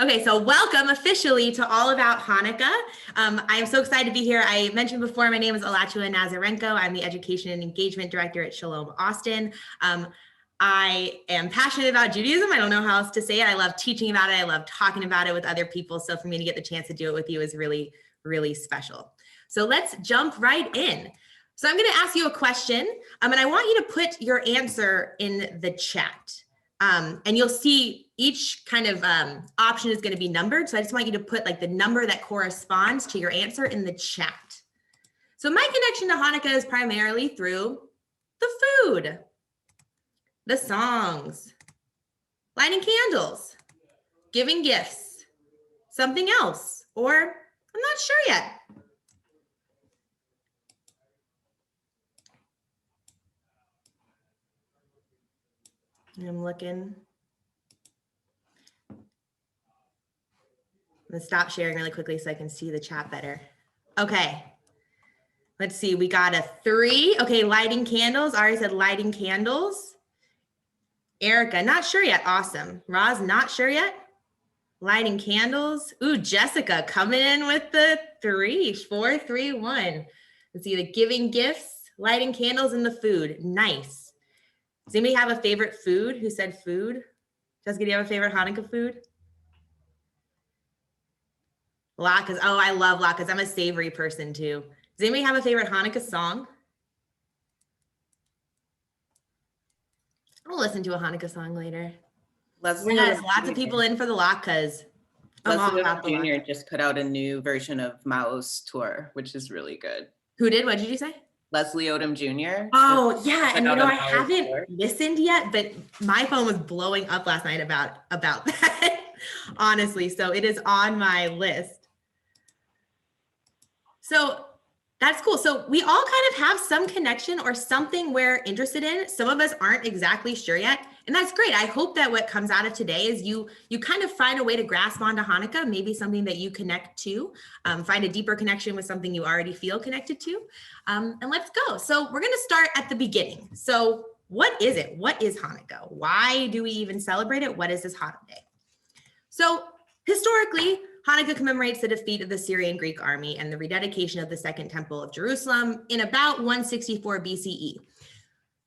Okay, so welcome officially to All About Hanukkah. I am so excited to be here. I mentioned before, my name is Alachua Nazarenko. I'm the Education and Engagement Director at Shalom Austin. I am passionate about Judaism. I don't know how else to say it. I love teaching about it. I love talking about it with other people. So for me to get the chance to do it with you is really, really special. So let's jump right in. So I'm going to ask you a question, and I want you to put your answer in the chat. And you'll see each kind of option is going to be numbered. So I just want you to put like the number that corresponds to your answer in the chat. So my connection to Hanukkah is primarily through the food, the songs, lighting candles, giving gifts, something else, or I'm not sure yet. I'm looking. I'm gonna stop sharing really quickly so I can see the chat better. Okay, let's see, we got a 3. Okay, lighting candles. Ari said lighting candles. Erica, not sure yet. Awesome. Roz, not sure yet. Lighting candles. Ooh, Jessica coming in with the 3, 4, 3, 1. Let's see, the giving gifts, lighting candles, and the food. Nice. Does anybody have a favorite food? Who said food? Jessica, do you have a favorite Hanukkah food? Latkes. Oh, I love latkes. I'm a savory person too. Does anybody have a favorite Hanukkah song? I'll listen to a Hanukkah song later. Yes, lots of people in for the latkes. Leslie Jr. just put out a new version of Mao's tour, which is really good. Who did? What did you say? Leslie Odom Jr. Oh, yeah. And you know, I haven't listened yet, but my phone was blowing up last night about that, honestly. So it is on my list. So that's cool. So we all kind of have some connection or something we're interested in. Some of us aren't exactly sure yet. And that's great. I hope that what comes out of today is you kind of find a way to grasp onto Hanukkah, maybe something that you connect to, find a deeper connection with something you already feel connected to. And let's go. So we're going to start at the beginning. So what is it? What is Hanukkah? Why do we even celebrate it? What is this holiday? So historically, Hanukkah commemorates the defeat of the Syrian Greek army and the rededication of the Second Temple of Jerusalem in about 164 BCE.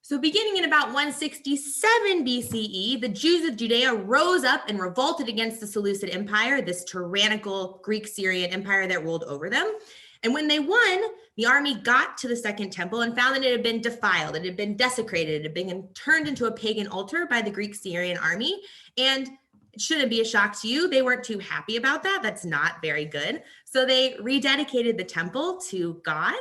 So beginning in about 167 BCE, the Jews of Judea rose up and revolted against the Seleucid Empire, this tyrannical Greek-Syrian empire that ruled over them. And when they won, the army got to the Second Temple and found that it had been defiled, it had been desecrated, it had been turned into a pagan altar by the Greek-Syrian army. And it shouldn't be a shock to you, they weren't too happy about that. That's not very good. So they rededicated the temple to God.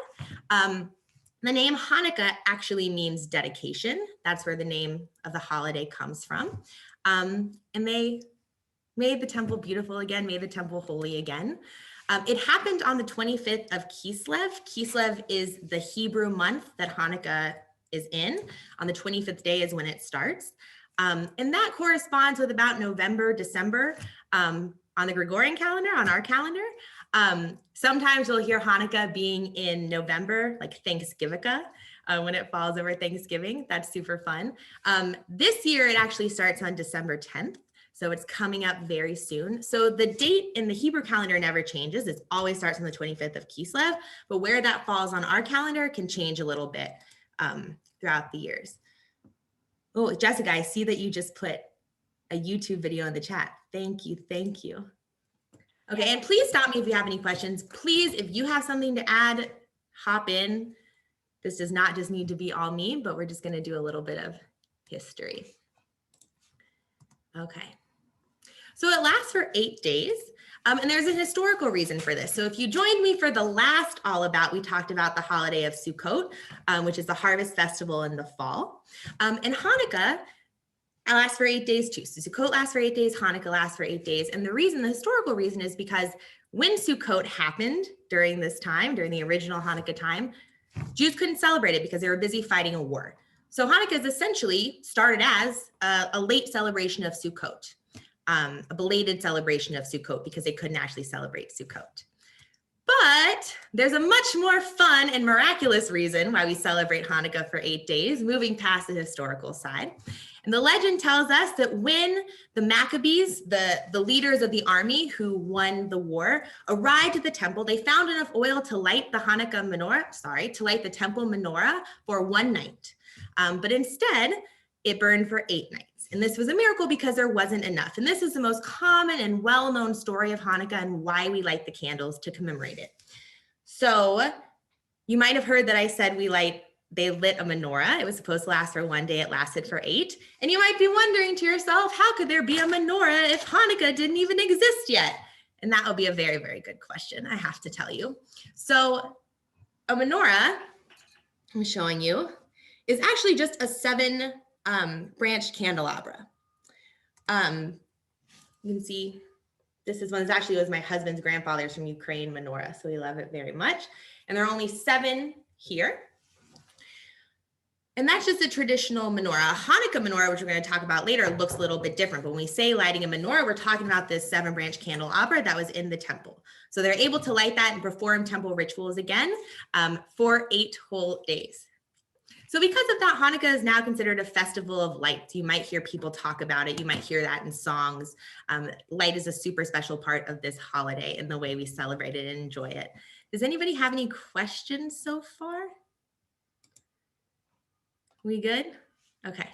The name Hanukkah actually means dedication. That's where the name of the holiday comes from. And they made the temple beautiful again, made the temple holy again. It happened on the 25th of Kislev. Kislev is the Hebrew month that Hanukkah is in. On the 25th day is when it starts. And that corresponds with about November, December on the Gregorian calendar, on our calendar. Sometimes you'll hear Hanukkah being in November, like Thanksgiving, when it falls over Thanksgiving. That's super fun. This year, it actually starts on December 10th. So it's coming up very soon. So the date in the Hebrew calendar never changes. It always starts on the 25th of Kislev, but where that falls on our calendar can change a little bit throughout the years. Oh, Jessica, I see that you just put a YouTube video in the chat. Thank you, thank you. Okay, and please stop me if you have any questions. Please, if you have something to add, hop in. This does not just need to be all me, but we're just gonna do a little bit of history. Okay, so it lasts for 8 days. And there's a historical reason for this. So if you joined me for the last All About, we talked about the holiday of Sukkot, which is the harvest festival in the fall. And Hanukkah lasts for 8 days too. So Sukkot lasts for 8 days, Hanukkah lasts for 8 days. And the reason, the historical reason, is because when Sukkot happened during this time, during the original Hanukkah time, Jews couldn't celebrate it because they were busy fighting a war. So Hanukkah is essentially started as a late celebration of Sukkot. A belated celebration of Sukkot because they couldn't actually celebrate Sukkot. But there's a much more fun and miraculous reason why we celebrate Hanukkah for 8 days, moving past the historical side. And the legend tells us that when the Maccabees, the leaders of the army who won the war, arrived at the temple, they found enough oil to light the Hanukkah menorah, to light the temple menorah for 1 night. But instead, it burned for 8 nights. And this was a miracle because there wasn't enough. And this is the most common and well-known story of Hanukkah and why we light the candles to commemorate it. So you might have heard that I said they lit a menorah. It was supposed to last for 1 day. It lasted for 8. And you might be wondering to yourself, how could there be a menorah if Hanukkah didn't even exist yet? And that will be a very, very good question, I have to tell you. So a menorah, I'm showing you, is actually just a 7 branched candelabra. You can see this is one. This actually was my husband's grandfather's from Ukraine menorah, so we love it very much. And there are only 7 here. And that's just a traditional menorah. A Hanukkah menorah, which we're going to talk about later, looks a little bit different. But when we say lighting a menorah, we're talking about this 7 branch candelabra that was in the temple. So they're able to light that and perform temple rituals again for 8 whole days. So because of that, Hanukkah is now considered a festival of lights. You might hear people talk about it. You might hear that in songs. Light is a super special part of this holiday and the way we celebrate it and enjoy it. Does anybody have any questions so far? We good? Okay,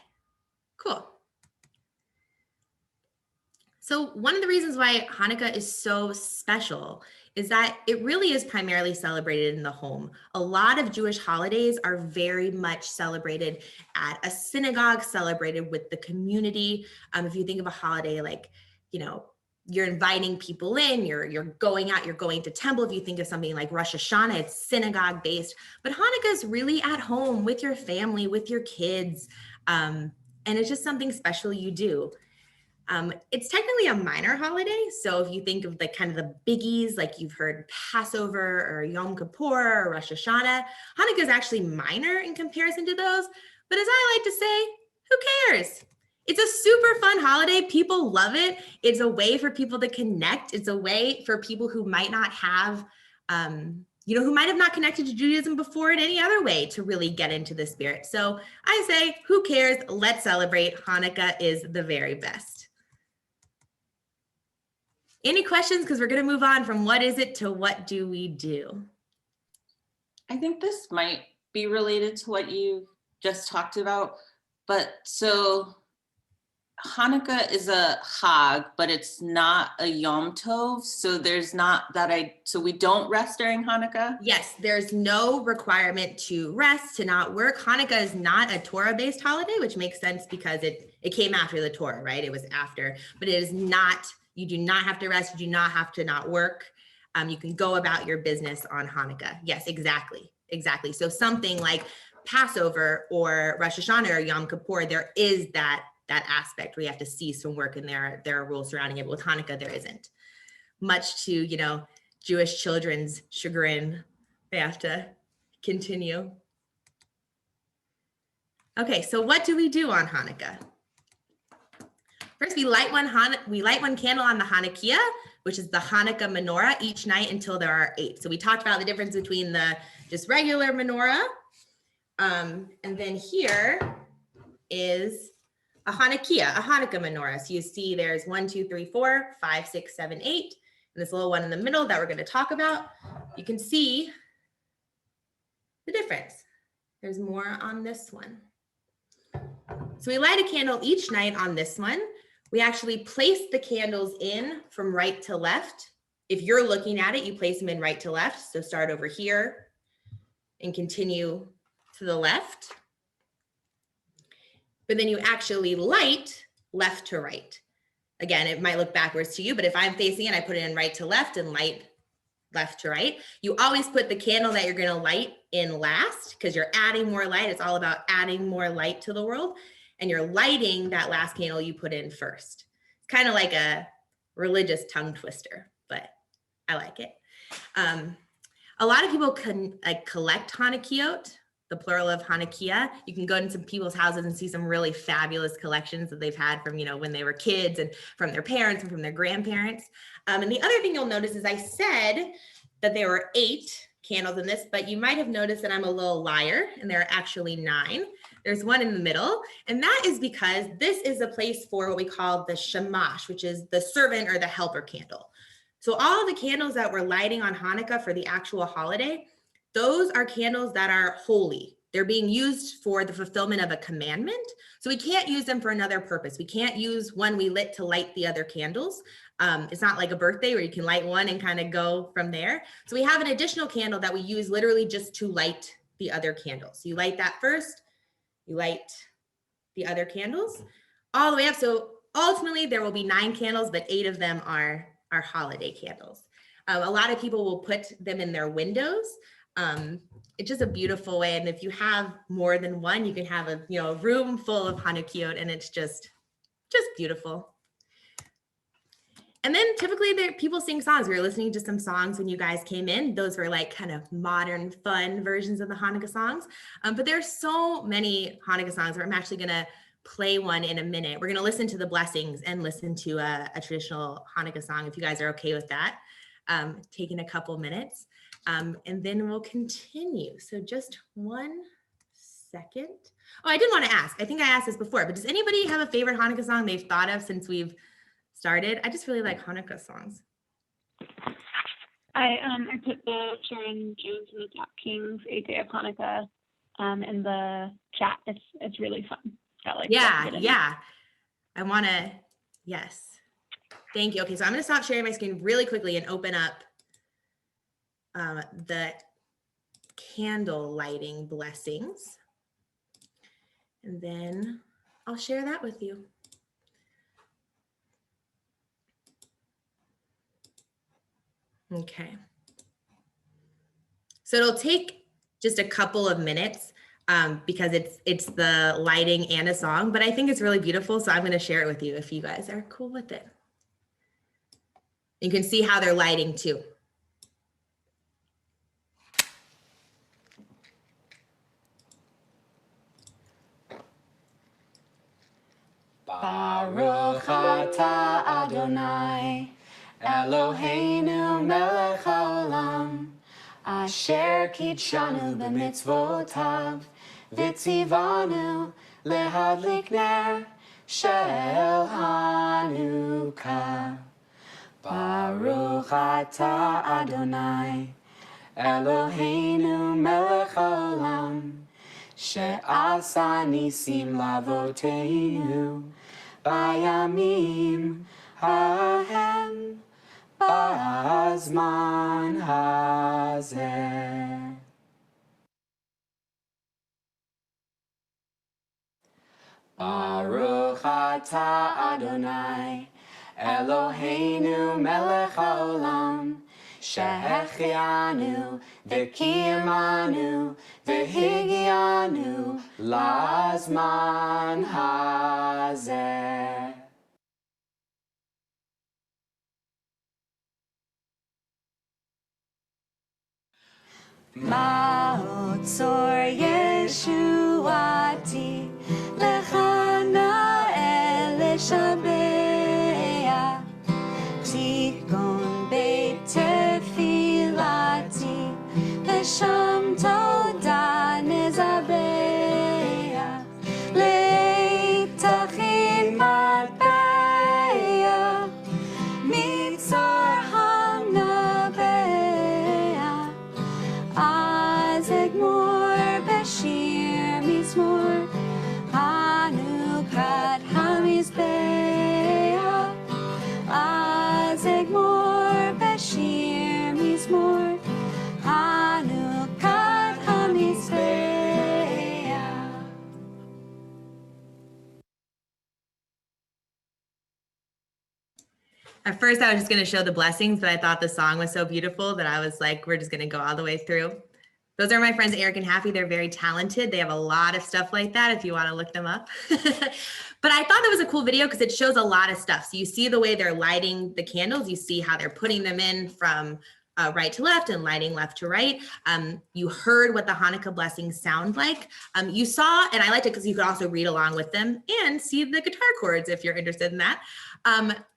cool. So one of the reasons why Hanukkah is so special is that it really is primarily celebrated in the home. A lot of Jewish holidays are very much celebrated at a synagogue, celebrated with the community. If you think of a holiday like, you're inviting people in, you're going out, you're going to temple. If you think of something like Rosh Hashanah, it's synagogue based, but Hanukkah is really at home with your family, with your kids. And it's just something special you do. It's technically a minor holiday. So if you think of the kind of the biggies, like you've heard Passover or Yom Kippur or Rosh Hashanah, Hanukkah is actually minor in comparison to those. But as I like to say, who cares? It's a super fun holiday. People love it. It's a way for people to connect. It's a way for people who might not have, who might have not connected to Judaism before in any other way to really get into the spirit. So I say, who cares? Let's celebrate. Hanukkah is the very best. Any questions? Because we're going to move on from what is it to what do we do? I think this might be related to what you just talked about. But so Hanukkah is a Chag, but it's not a Yom Tov. So there's not that so we don't rest during Hanukkah? Yes, there's no requirement to rest, to not work. Hanukkah is not a Torah-based holiday, which makes sense because it came after the Torah, right? It was after, but it is not, you do not have to rest. You do not have to not work. You can go about your business on Hanukkah. Yes, exactly. So something like Passover or Rosh Hashanah or Yom Kippur, there is that aspect where you have to cease from work, and there are rules surrounding it. But with Hanukkah, there isn't. Much to, Jewish children's chagrin, they have to continue. Okay, so what do we do on Hanukkah? First, we light one candle on the Hanukkah, which is the Hanukkah Menorah, each night until there are 8. So we talked about the difference between the just regular menorah, and then here is a Hanukkah menorah. So you see there's 1, 2, 3, 4, 5, 6, 7, 8, and this little one in the middle that we're going to talk about. You can see the difference. There's more on this one. So we light a candle each night on this one. We actually place the candles in from right to left. If you're looking at it, you place them in right to left. So start over here and continue to the left. But then you actually light left to right. Again, it might look backwards to you, but if I'm facing it, I put it in right to left and light left to right. You always put the candle that you're going to light in last because you're adding more light. It's all about adding more light to the world. And you're lighting that last candle you put in first. It's kind of like a religious tongue twister, but I like it. A lot of people can collect Hanukkah, the plural of Hanukkah. You can go into people's houses and see some really fabulous collections that they've had from, when they were kids and from their parents and from their grandparents. And the other thing you'll notice is I said that there were 8 candles in this, but you might have noticed that I'm a little liar and there are actually 9. There's one in the middle, and that is because this is a place for what we call the Shamash, which is the servant or the helper candle. So all of the candles that we're lighting on Hanukkah for the actual holiday, those are candles that are holy. They're being used for the fulfillment of a commandment. So we can't use them for another purpose. We can't use one we lit to light the other candles. It's not like a birthday where you can light one and kind of go from there. So we have an additional candle that we use literally just to light the other candles. So you light that first, you light the other candles all the way up. So ultimately there will be 9 candles, but 8 of them are holiday candles. A lot of people will put them in their windows. It's just a beautiful way. And if you have more than one, you can have a room full of Hanukkah, and it's just beautiful. And then typically people sing songs. We were listening to some songs when you guys came in. Those were like kind of modern, fun versions of the Hanukkah songs. But there's so many Hanukkah songs where I'm actually going to play one in a minute. We're going to listen to the blessings and listen to a traditional Hanukkah song, if you guys are okay with that. Taking a couple minutes. And then we'll continue. So just one second. Oh, I did want to ask. I think I asked this before, but does anybody have a favorite Hanukkah song they've thought of since we've started? I just really like Hanukkah songs. I put the Sharon Jones and the Top Kings 8 Day of Hanukkah in the chat. It's really fun. Yeah. I want to, yes. Thank you. Okay, so I'm going to stop sharing my screen really quickly and open up the candle lighting blessings. And then I'll share that with you. Okay. So it'll take just a couple of minutes because it's the lighting and a song, but I think it's really beautiful. So I'm going to share it with you if you guys are cool with it. You can see how they're lighting too. Baruch atah Adonai, Eloheinu melech haolam, asher kitshanu b'mitzvotav, v'tzivanu lehadlik ner shel Hanukkah. Baruch atah Adonai, Eloheinu melech haolam, she'asa nisim lavoteinu, bayamim hahem ba'azman hazeh. Baruch atah Adonai, Eloheinu melech haolam, she'echianu v'kiyamanu v'higianu lazman hazeh. Ma'otzor Yeshuati lechana elishabeya, tikon beit tefilati v'sham toda nezabeya, leitachin matbeya mitzar hamnabeya, azegmor bashir mizmor Hanukkah hamizbeya, azegmor bashir mizmor Hanukkah hamizbeya. At first, I was just going to show the blessings, but I thought the song was so beautiful that I was like, we're just going to go all the way through. Those are my friends, Eric and Happy. They're very talented. They have a lot of stuff like that if you want to look them up. But I thought that was a cool video because it shows a lot of stuff. So you see the way they're lighting the candles. You see how they're putting them in from right to left and lighting left to right. You heard what the Hanukkah blessings sound like. You saw, and I liked it because you could also read along with them and see the guitar chords if you're interested in that.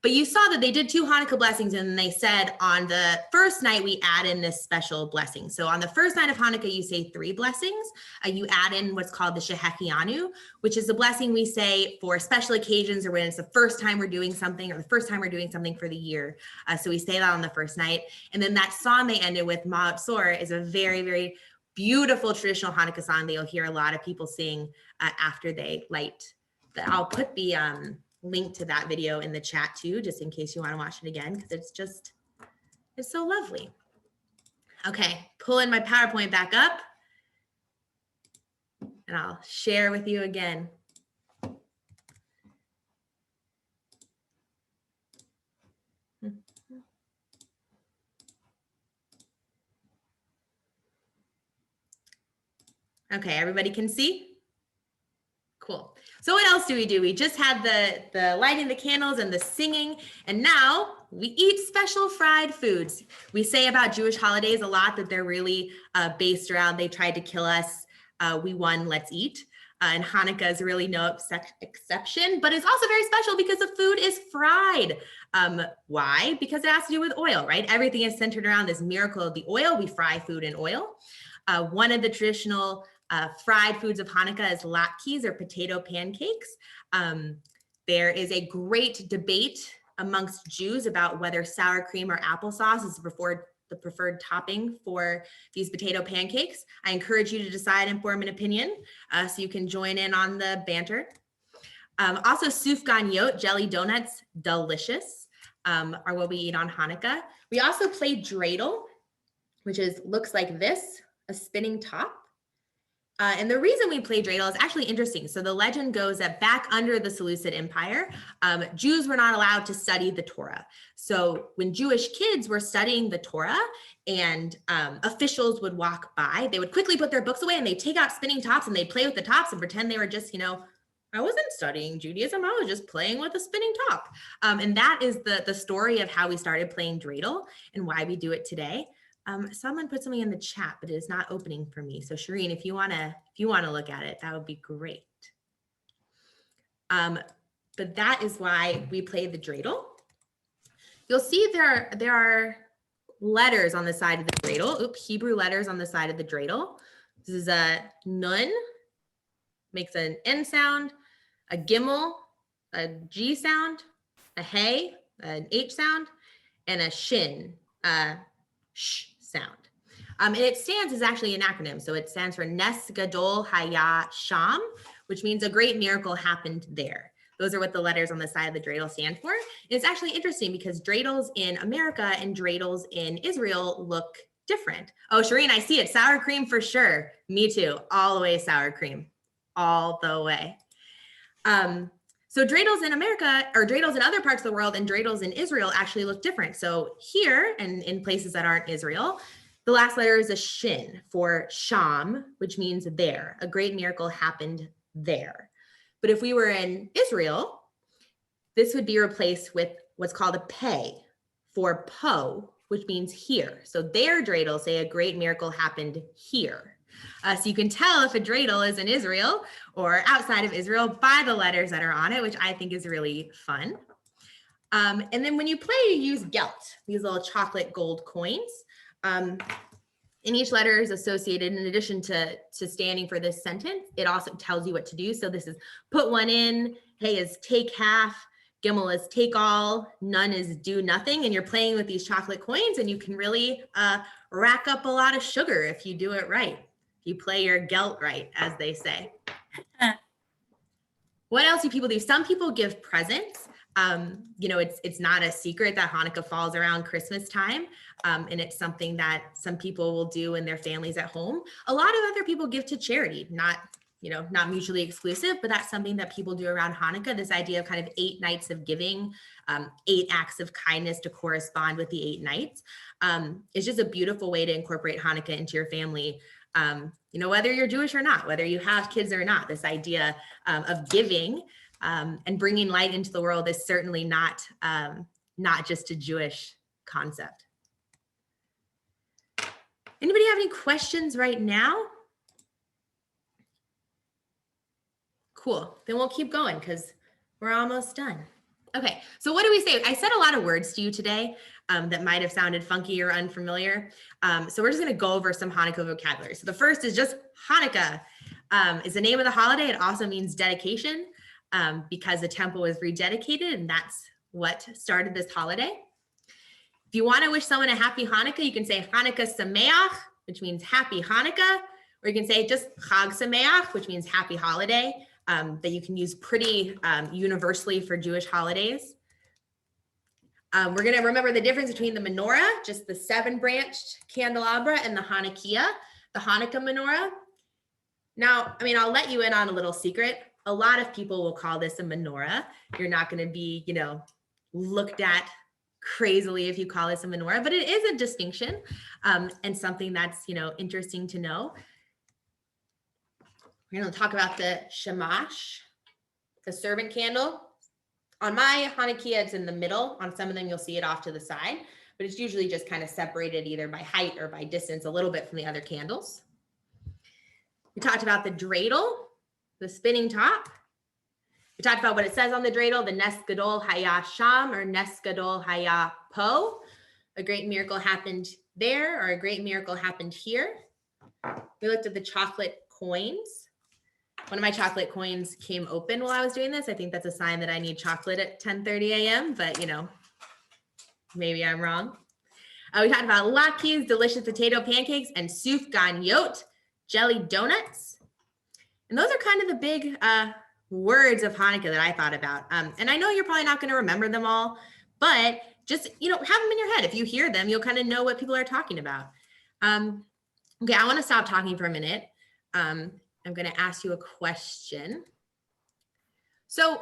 But you saw that they did 2 Hanukkah blessings, and they said on the first night, we add in this special blessing. So on the first night of Hanukkah, you say 3 blessings. You add in what's called the Shehechianu, which is the blessing we say for special occasions or when it's the first time we're doing something or the first time we're doing something for the year. So we say that on the first night. And then that song they ended with, Ma'atzor, is a very, very beautiful traditional Hanukkah song that you'll hear a lot of people sing after they light. I'll put the link to that video in the chat too, just in case you want to watch it again, because it's so lovely. Okay, pulling my PowerPoint back up, and I'll share with you again. Okay, everybody can see? Cool. So what else do? We just had the lighting the candles and the singing, and now we eat special fried foods. We say about Jewish holidays a lot that they're really based around, they tried to kill us, we won, let's eat. And Hanukkah is really no exception, but it's also very special because the food is fried. Why? Because it has to do with oil, right? Everything is centered around this miracle of the oil. We fry food in oil. One of the traditional fried foods of Hanukkah is latkes, or potato pancakes. There is a great debate amongst Jews about whether sour cream or applesauce is the preferred topping for these potato pancakes. I encourage you to decide and form an opinion so you can join in on the banter. Also, sufgan yot, jelly donuts, delicious, are what we eat on Hanukkah. We also play dreidel, which looks like this, a spinning top. And the reason we play dreidel is actually interesting. So the legend goes that back under the Seleucid Empire, Jews were not allowed to study the Torah. So when Jewish kids were studying the Torah and officials would walk by, they would quickly put their books away and they'd take out spinning tops and they'd play with the tops and pretend they were just, I wasn't studying Judaism, I was just playing with a spinning top. And that is the story of how we started playing dreidel and why we do it today. Someone put something in the chat, but it is not opening for me. So Shireen, if you wanna look at it, that would be great. But that is why we play the dreidel. You'll see there are letters on the side of the dreidel. Oops, Hebrew letters on the side of the dreidel. This is a nun, makes an N sound, a gimel, a G sound, a hey, an H sound, and a shin, sh sound. And it stands as actually an acronym. So it stands for Nes Gadol Haya Sham, which means a great miracle happened there. Those are what the letters on the side of the dreidel stand for. And it's actually interesting because dreidels in America and dreidels in Israel look different. Oh, Shireen, I see it. Sour cream for sure. Me too. All the way sour cream. All the way. So dreidels in America, or dreidels in other parts of the world, and dreidels in Israel actually look different. So here, and in places that aren't Israel, the last letter is a shin for sham, which means there. A great miracle happened there. But if we were in Israel, this would be replaced with what's called a pei for po, which means here. So their dreidels say a great miracle happened here. So you can tell if a dreidel is in Israel or outside of Israel by the letters that are on it, which I think is really fun. And then when you play, you use gelt, these little chocolate gold coins. And each letter is associated, in addition to standing for this sentence, it also tells you what to do. So this is put one in, hey is take half, gimel is take all, none is do nothing. And you're playing with these chocolate coins and you can really rack up a lot of sugar if you do it right. You play your gelt right, as they say. What else do people do? Some people give presents. It's not a secret that Hanukkah falls around Christmas time. And it's something that some people will do in their families at home. A lot of other people give to charity, not mutually exclusive, but that's something that people do around Hanukkah. This idea of kind of 8 nights of giving, 8 acts of kindness to correspond with the 8 nights. It's just a beautiful way to incorporate Hanukkah into your family. Whether you're Jewish or not, whether you have kids or not, this idea of giving and bringing light into the world is certainly not just a Jewish concept. Anybody have any questions right now? Cool. Then we'll keep going because we're almost done. Okay, so what do we say? I said a lot of words to you today that might have sounded funky or unfamiliar. So we're just going to go over some Hanukkah vocabulary. So the first is just Hanukkah. Is the name of the holiday. It also means dedication because the temple was rededicated, and that's what started this holiday. If you want to wish someone a happy Hanukkah, you can say Hanukkah Sameach, which means happy Hanukkah, or you can say just Chag Sameach, which means happy holiday. That you can use pretty universally for Jewish holidays. We're going to remember the difference between the menorah, just the 7-branched candelabra, and the Hanukkah, the Hanukkah Menorah. Now, I mean, I'll let you in on a little secret. A lot of people will call this a menorah. You're not going to be, looked at crazily if you call this a menorah, but it is a distinction and something that's, interesting to know. We're going to talk about the Shamash, the servant candle. On my Hanukkah, it's in the middle. On some of them, you'll see it off to the side, but it's usually just kind of separated either by height or by distance a little bit from the other candles. We talked about the dreidel, the spinning top. We talked about what it says on the dreidel, the Nes Gadol Haya Sham or Nes Gadol Haya Po. A great miracle happened there, or a great miracle happened here. We looked at the chocolate coins. One of my chocolate coins came open while I was doing this. I think that's a sign that I need chocolate at 10:30 a.m., but maybe I'm wrong. We talked about latkes, delicious potato pancakes, and sufgan yot, jelly donuts. And those are kind of the big words of Hanukkah that I thought about. And I know you're probably not going to remember them all, but just, have them in your head. If you hear them, you'll kind of know what people are talking about. Okay, I want to stop talking for a minute. I'm going to ask you a question. So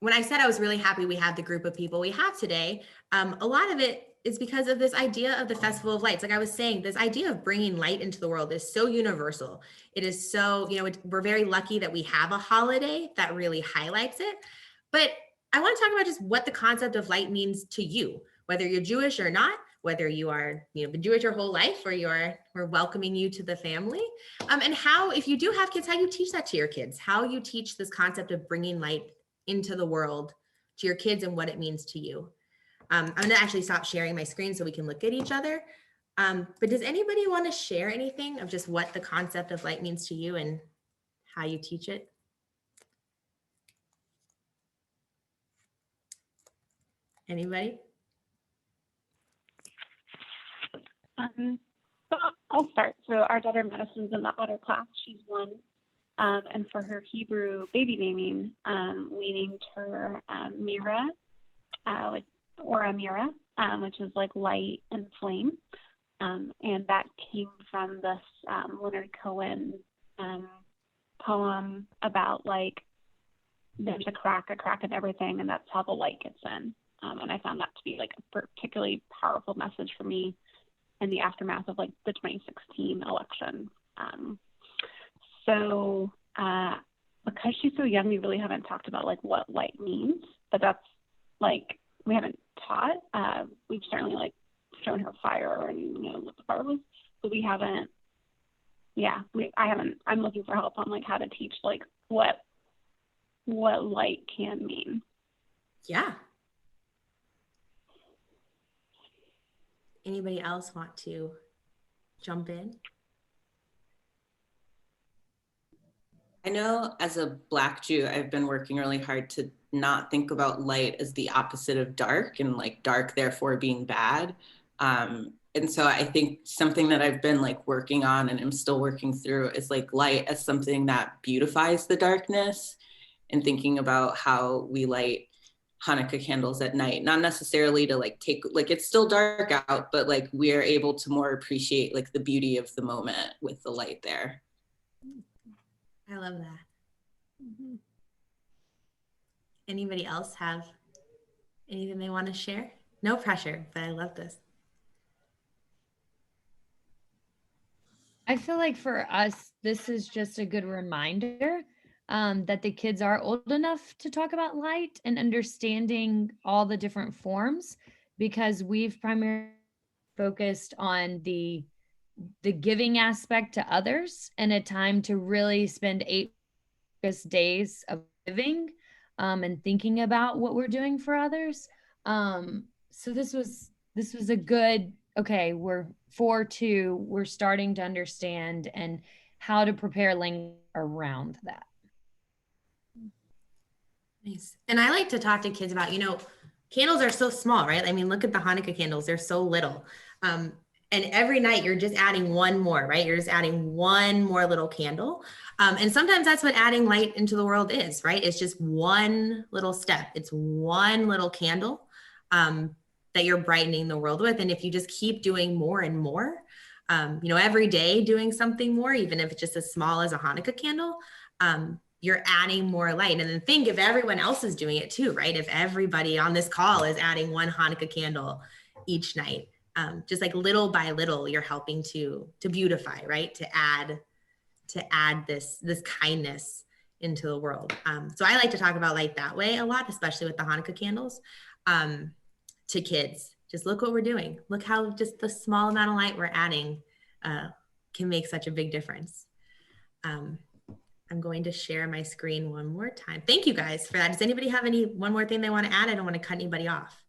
when I said I was really happy we have the group of people we have today, a lot of it is because of this idea of the Festival of Lights. Like I was saying, this idea of bringing light into the world is so universal. It is so, we're very lucky that we have a holiday that really highlights it. But I want to talk about just what the concept of light means to you, whether you're Jewish or not, whether you are, been Jewish your whole life, or we're welcoming you to the family, and how, if you do have kids, how you teach that to your kids, how you teach this concept of bringing light into the world to your kids and what it means to you. I'm going to actually stop sharing my screen so we can look at each other. But does anybody want to share anything of just what the concept of light means to you and how you teach it? Anybody? So I'll start. So our daughter Madison's in the otter class. She's 1. And for her Hebrew baby naming, we named her Mira, or Amira, which is like light and flame. And that came from this Leonard Cohen poem about there's a crack in everything, and that's how the light gets in. And I found that to be a particularly powerful message for me in the aftermath of the 2016 election. So because she's so young, we really haven't talked about what light means, but that's we haven't taught. We've certainly shown her fire and what the fire was, but we haven't. Yeah, I haven't. I'm looking for help on how to teach what light can mean. Yeah. Anybody else want to jump in? I know as a Black Jew, I've been working really hard to not think about light as the opposite of dark, and dark therefore being bad. And so I think something that I've been working on and I'm still working through is light as something that beautifies the darkness, and thinking about how we light Hanukkah candles at night, not necessarily to take, it's still dark out, but we're able to more appreciate the beauty of the moment with the light there. I love that. Mm-hmm. Anybody else have anything they want to share? No pressure, but I love this. I feel like for us, this is just a good reminder that the kids are old enough to talk about light and understanding all the different forms, because we've primarily focused on the giving aspect to others, and a time to really spend 8 days of giving and thinking about what we're doing for others. So this was a good, okay, we're 4-2, we're starting to understand and how to prepare language around that. Nice. And I like to talk to kids about, candles are so small, right? I mean, look at the Hanukkah candles, they're so little. And every night you're just adding one more, right? You're just adding one more little candle. And sometimes that's what adding light into the world is, right? It's just one little step. It's one little candle that you're brightening the world with. And if you just keep doing more and more, every day doing something more, even if it's just as small as a Hanukkah candle, you're adding more light. And then think if everyone else is doing it too, right? If everybody on this call is adding one Hanukkah candle each night, just like little by little, you're helping to beautify, right? To add this kindness into the world. So I like to talk about light that way a lot, especially with the Hanukkah candles, to kids. Just look what we're doing. Look how just the small amount of light we're adding can make such a big difference. I'm going to share my screen one more time. Thank you guys for that. Does anybody have one more thing they want to add? I don't want to cut anybody off.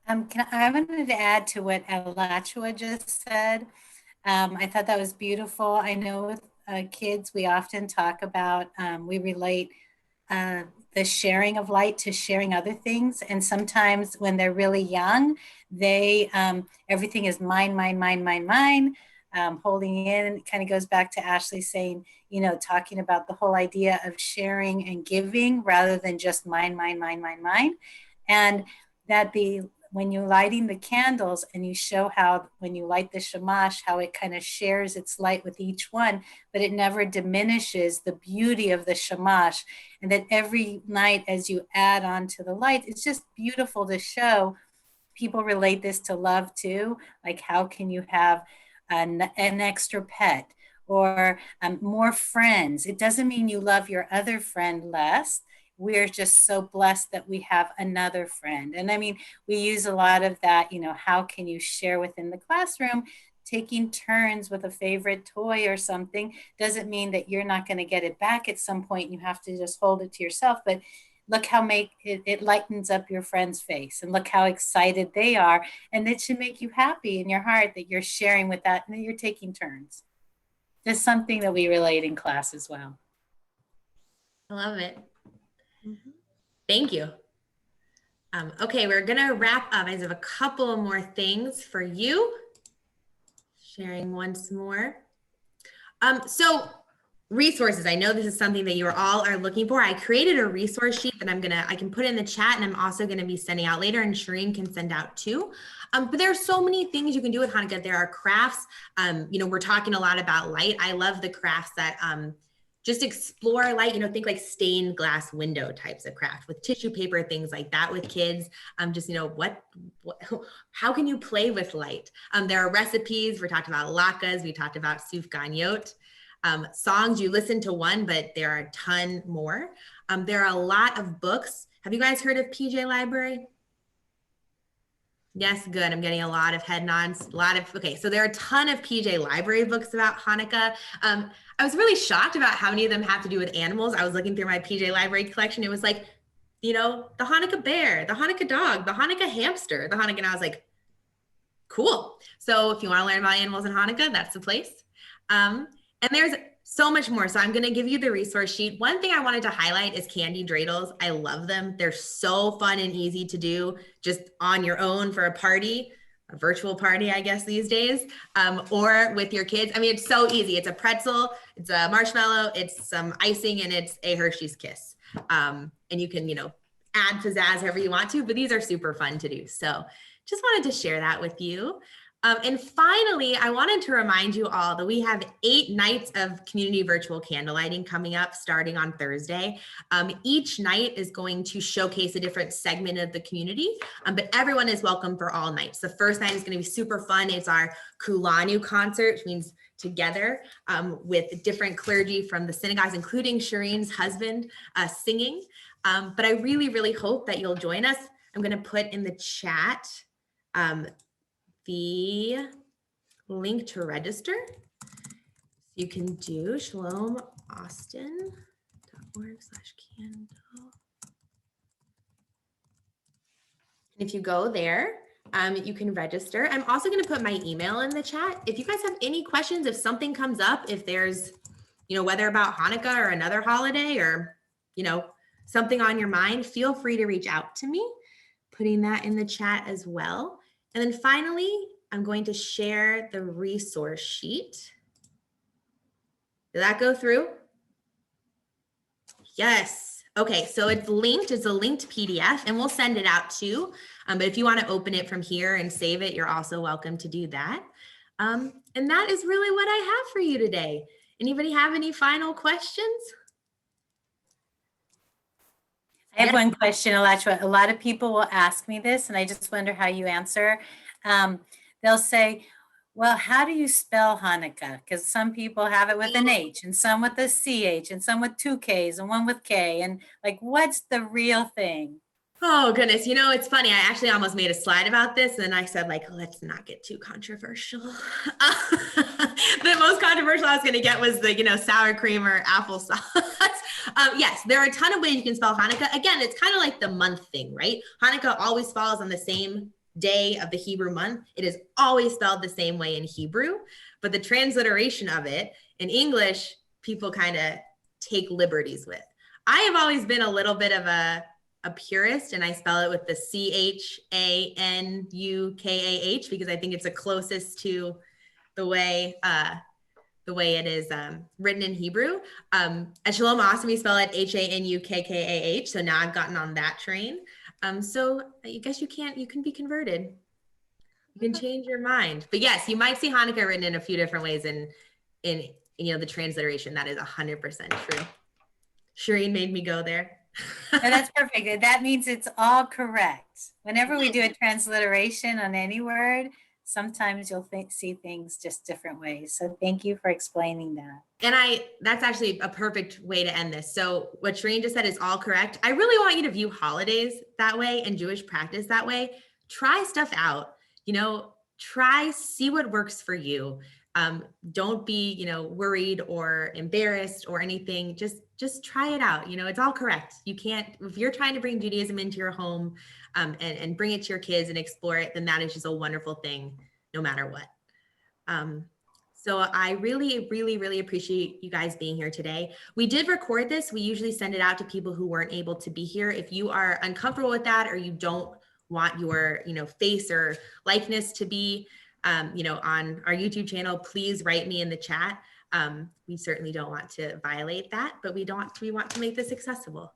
I wanted to add to what Alachua just said. I thought that was beautiful. I know with kids, we often talk about, we relate the sharing of light to sharing other things. And sometimes when they're really young, everything is mine, holding in. It kind of goes back to Ashley saying, talking about the whole idea of sharing and giving rather than just mine. And that when you're lighting the candles and you show how when you light the Shamash, how it kind of shares its light with each one, but it never diminishes the beauty of the Shamash. And that every night as you add on to the light, it's just beautiful to show. People relate this to love too. Like how can you have an extra pet or more friends? It doesn't mean you love your other friend less. We're just so blessed that we have another friend. And I mean, we use a lot of that, how can you share within the classroom? Taking turns with a favorite toy or something doesn't mean that you're not going to get it back at some point. You have to just hold it to yourself. But look how it lightens up your friend's face and look how excited they are. And it should make you happy in your heart that you're sharing with that and that you're taking turns. Just something that we relate in class as well. I love it. Thank you. Okay, we're gonna wrap up. I just have a couple more things for you. Sharing once more. So resources. I know this is something that you all are looking for. I created a resource sheet that I can put in the chat and I'm also gonna be sending out later and Shireen can send out too. But there are so many things you can do with Hanukkah. There are crafts. We're talking a lot about light. I love the crafts that just explore light, think like stained glass window types of craft with tissue paper, things like that with kids. How can you play with light? There are recipes. We talked about latkes. We talked about sufganiyot. Songs, you listen to one, but there are a ton more. There are a lot of books. Have you guys heard of PJ Library? Yes, good. I'm getting a lot of head nods. Okay, so there are a ton of PJ Library books about Hanukkah. I was really shocked about how many of them have to do with animals. I was looking through my PJ Library collection. It was like, the Hanukkah bear, the Hanukkah dog, the Hanukkah hamster, and I was like, cool. So if you want to learn about animals in Hanukkah, that's the place. And there's so much more. So I'm going to give you the resource sheet. One thing I wanted to highlight is candy dreidels. I love them. They're so fun and easy to do just on your own for a party, a virtual party, I guess these days, or with your kids. I mean, it's so easy. It's a pretzel, it's a marshmallow, it's some icing, and it's a Hershey's Kiss. And you can, add pizzazz however you want to, but these are super fun to do. So just wanted to share that with you. And finally, I wanted to remind you all that we have 8 nights of community virtual candlelighting coming up starting on Thursday. Each night is going to showcase a different segment of the community, but everyone is welcome for all nights. The first night is going to be super fun. It's our Kulanu Concert, which means together, with different clergy from the synagogues, including Shireen's husband, singing. But I really, really hope that you'll join us. I'm going to put in the chat the link to register. You can do shalomaustin.com. Hanukkah.org/candle. If you go there, you can register. I'm also going to put my email in the chat. If you guys have any questions, if something comes up, if there's, whether about Hanukkah or another holiday or, something on your mind, feel free to reach out to me, putting that in the chat as well. And then finally, I'm going to share the resource sheet. Did that go through? Yes. Okay, so it's linked. It's a linked PDF, and we'll send it out too. But if you want to open it from here and save it, you're also welcome to do that. And that is really what I have for you today. Anybody have any final questions? I have one question, Alachua. A lot of people will ask me this, and I just wonder how you answer. They'll say, well, how do you spell Hanukkah? Because some people have it with an H, and some with a CH, and some with 2 Ks, and one with K. And like, what's the real thing? Oh, goodness. It's funny. I actually almost made a slide about this, and then I said, let's not get too controversial. The most controversial I was going to get was the, sour cream or applesauce. Yes, there are a ton of ways you can spell Hanukkah. Again, it's kind of like the month thing, right? Hanukkah always falls on the same day of the Hebrew month. It is always spelled the same way in Hebrew, but the transliteration of it in English, people kind of take liberties with. I have always been a little bit of a purist, and I spell it with the CHANUKAH because I think it's the closest to the way it is written in Hebrew. At Shalom Awesome, we spell it HANUKKAH. So now I've gotten on that train. So I guess you can be converted. You can change your mind. But yes, you might see Hanukkah written in a few different ways in the transliteration. That is 100% true. Shireen made me go there. No, that's perfect. That means it's all correct. Whenever we do a transliteration on any word, sometimes you'll see things just different ways. So thank you for explaining that. And that's actually a perfect way to end this. So what Shireen just said is all correct. I really want you to view holidays that way and Jewish practice that way. Try stuff out, see what works for you. Don't be, worried or embarrassed or anything. Just try it out. It's all correct. You can't, if you're trying to bring Judaism into your home and bring it to your kids and explore it, then that is just a wonderful thing, no matter what. So I really, really, really appreciate you guys being here today. We did record this. We usually send it out to people who weren't able to be here. If you are uncomfortable with that, or you don't want your, face or likeness to be, on our YouTube channel, please write me in the chat. We certainly don't want to violate that, but we want to make this accessible.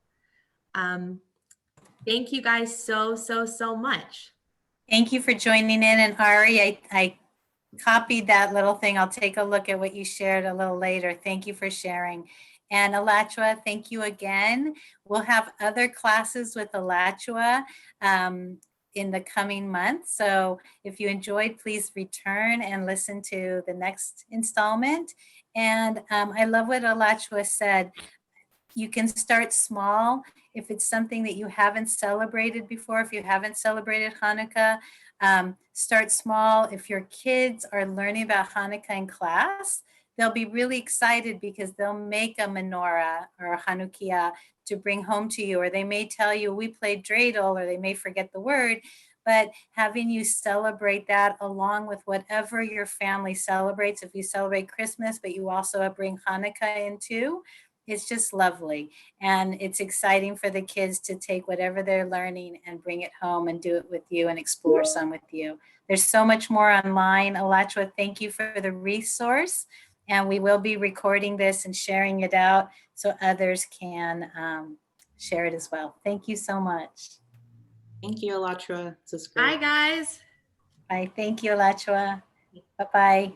Thank you guys so much. Thank you for joining in. And Ari, I copied that little thing. I'll take a look at what you shared a little later. Thank you for sharing. And Alachua, thank you again. We'll have other classes with Alachua in the coming months. So if you enjoyed, please return and listen to the next installment. And I love what Alachua said. You can start small. If it's something that you haven't celebrated before, if you haven't celebrated Hanukkah, start small. If your kids are learning about Hanukkah in class, they'll be really excited because they'll make a menorah or a Hanukkah to bring home to you, or they may tell you we played Dreidel, or they may forget the word, but having you celebrate that along with whatever your family celebrates. If you celebrate Christmas, but you also bring Hanukkah in too, it's just lovely. And it's exciting for the kids to take whatever they're learning and bring it home and do it with you and explore some with you. There's so much more online. Alachua, thank you for the resource. And we will be recording this and sharing it out so others can share it as well. Thank you so much. Thank you, Alachua. This is great. Bye, guys. Bye. Thank you, Alachua. Bye-bye.